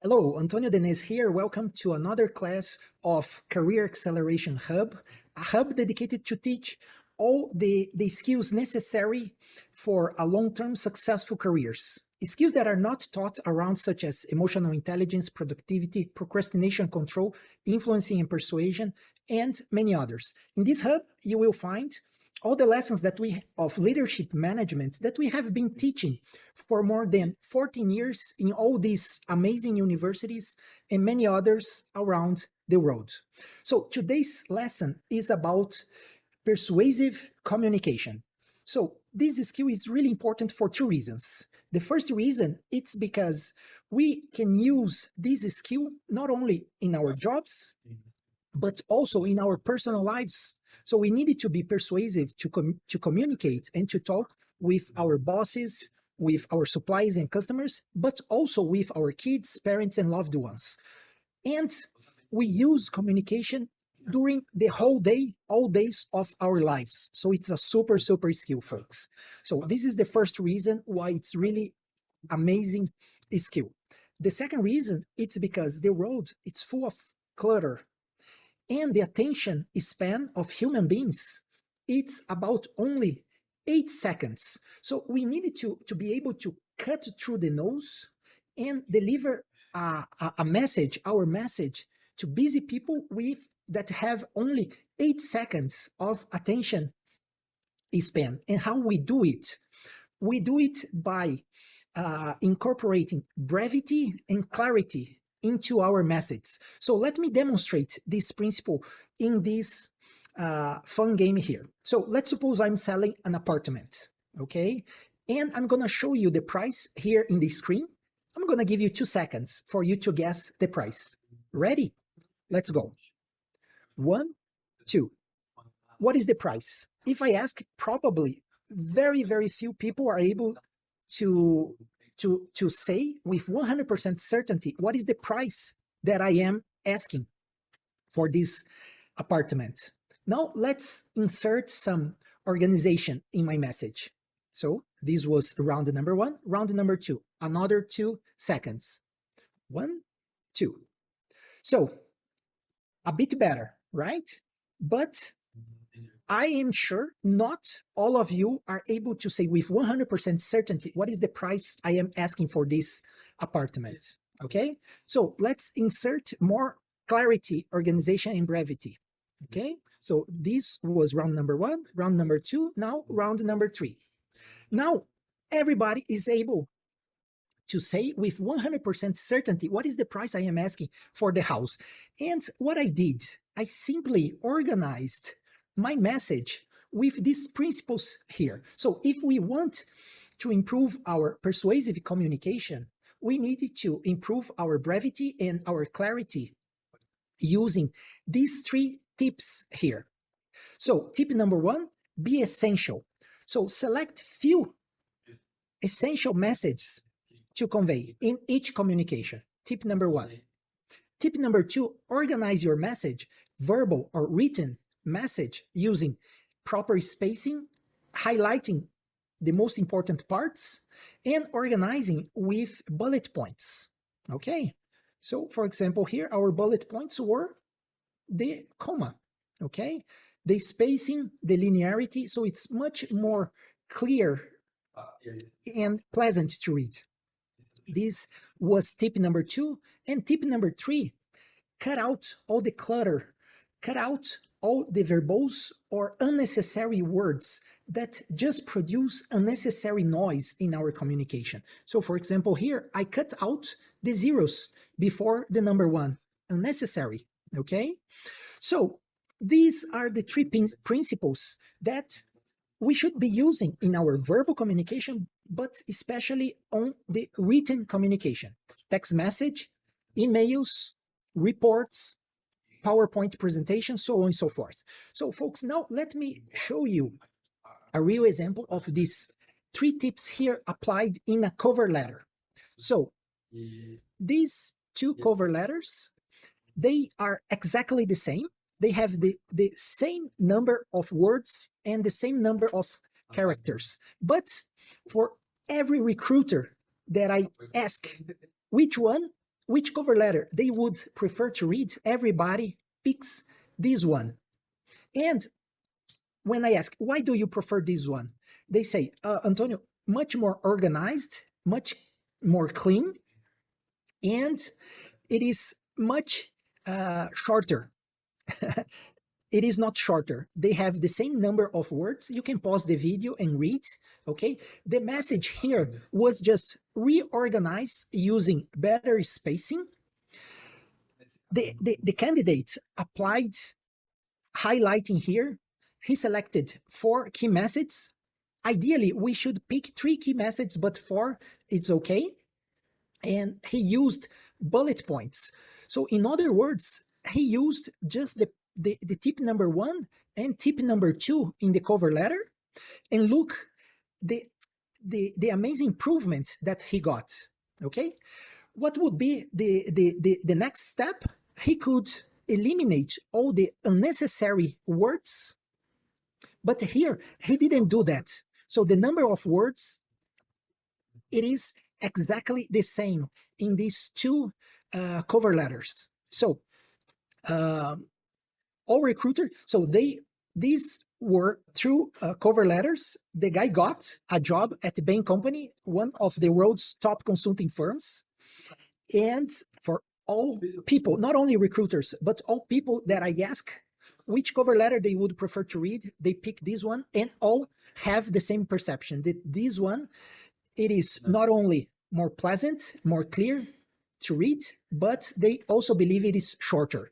Hello, Antonio Denez here. Welcome to another class of Career Acceleration Hub, a hub dedicated to teach all the skills necessary for a long-term successful careers. Skills that are not taught around, such as emotional intelligence, productivity, procrastination control, influencing and persuasion, and many others. In this hub, you will find all the lessons that we of leadership management that we have been teaching for more than 14 years in all these amazing universities and many others around the world. So today's lesson is about persuasive communication. So this skill is really important for two reasons. The first reason, it's because we can use this skill not only in our jobs, but also in our personal lives. So we needed to be persuasive to communicate and to talk with our bosses, with our suppliers and customers, but also with our kids, parents, and loved ones. And we use communication during the whole day, all days of our lives. So it's a super skill, folks. So this is the first reason why it's really amazing skill. The second reason, it's because the world, it's full of clutter, and the attention span of human beings, it's about only 8 seconds. So we needed to be able to cut through the nose and deliver a message, our message, to busy people that have only 8 seconds of attention span. And how we do it? We do it by incorporating brevity and clarity into our message. So let me demonstrate this principle in this fun game here. So let's suppose I'm selling an apartment, okay? And I'm gonna show you the price here in the screen. I'm gonna give you 2 seconds for you to guess the price. Ready? Let's go. 1, 2. What is the price? If I ask, probably very few people are able to say with 100% certainty what is the price that I am asking for this apartment. Now let's insert some organization in my message. So this was round number 1. Round number 2, another 2 seconds. 1, 2. So a bit better, right? But I am sure not all of you are able to say with 100% certainty what is the price I am asking for this apartment, okay? So let's insert more clarity, organization, and brevity, okay? So this was round number 1, round number 2, now round number 3. Now everybody is able to say with 100% certainty what is the price I am asking for the house. And what I did, I simply organized my message with these principles here. So if we want to improve our persuasive communication, we need to improve our brevity and our clarity using these 3 tips here. So tip number 1, be essential. So select few essential messages to convey in each communication. Tip number 1. Tip number 2, organize your message, verbal or written message, using proper spacing, highlighting the most important parts, and organizing with bullet points. Okay, so for example here our bullet points were the comma, okay, the spacing, the linearity, so it's much more clear and pleasant to read. This was tip number 2. And tip number 3, cut out all the clutter, cut out all the verbose or unnecessary words that just produce unnecessary noise in our communication. So for example, here I cut out the zeros before the number 1, unnecessary, okay? So these are the 3 principles that we should be using in our verbal communication, but especially on the written communication, text message, emails, reports, PowerPoint presentation, so on and so forth. So folks, now let me show you a real example of these 3 tips here applied in a cover letter. So these 2 cover letters, they are exactly the same. They have the same number of words and the same number of characters. But for every recruiter that I ask which one which cover letter they would prefer to read, everybody picks this one. And when I ask, why do you prefer this one? They say, Antonio, much more organized, much more clean, and it is much shorter. It is not shorter. They have the same number of words. You can pause the video and read, okay? The message here was just reorganized using better spacing. The candidates applied highlighting here. He selected 4 key messages. Ideally, we should pick 3 key messages, but 4, it's okay. And he used bullet points. So in other words, he used just the tip number 1 and tip number 2 in the cover letter. And look, the amazing improvement that he got, okay? What would be the next step? He could eliminate all the unnecessary words, but here he didn't do that. So the number of words, it is exactly the same in these 2 cover letters. So all recruiter, so these were 2 cover letters. The guy got a job at the Bain Company, one of the world's top consulting firms. And for all people, not only recruiters, but all people that I ask which cover letter they would prefer to read, they pick this one, and all have the same perception that this one, it is not only more pleasant, more clear to read, but they also believe it is shorter.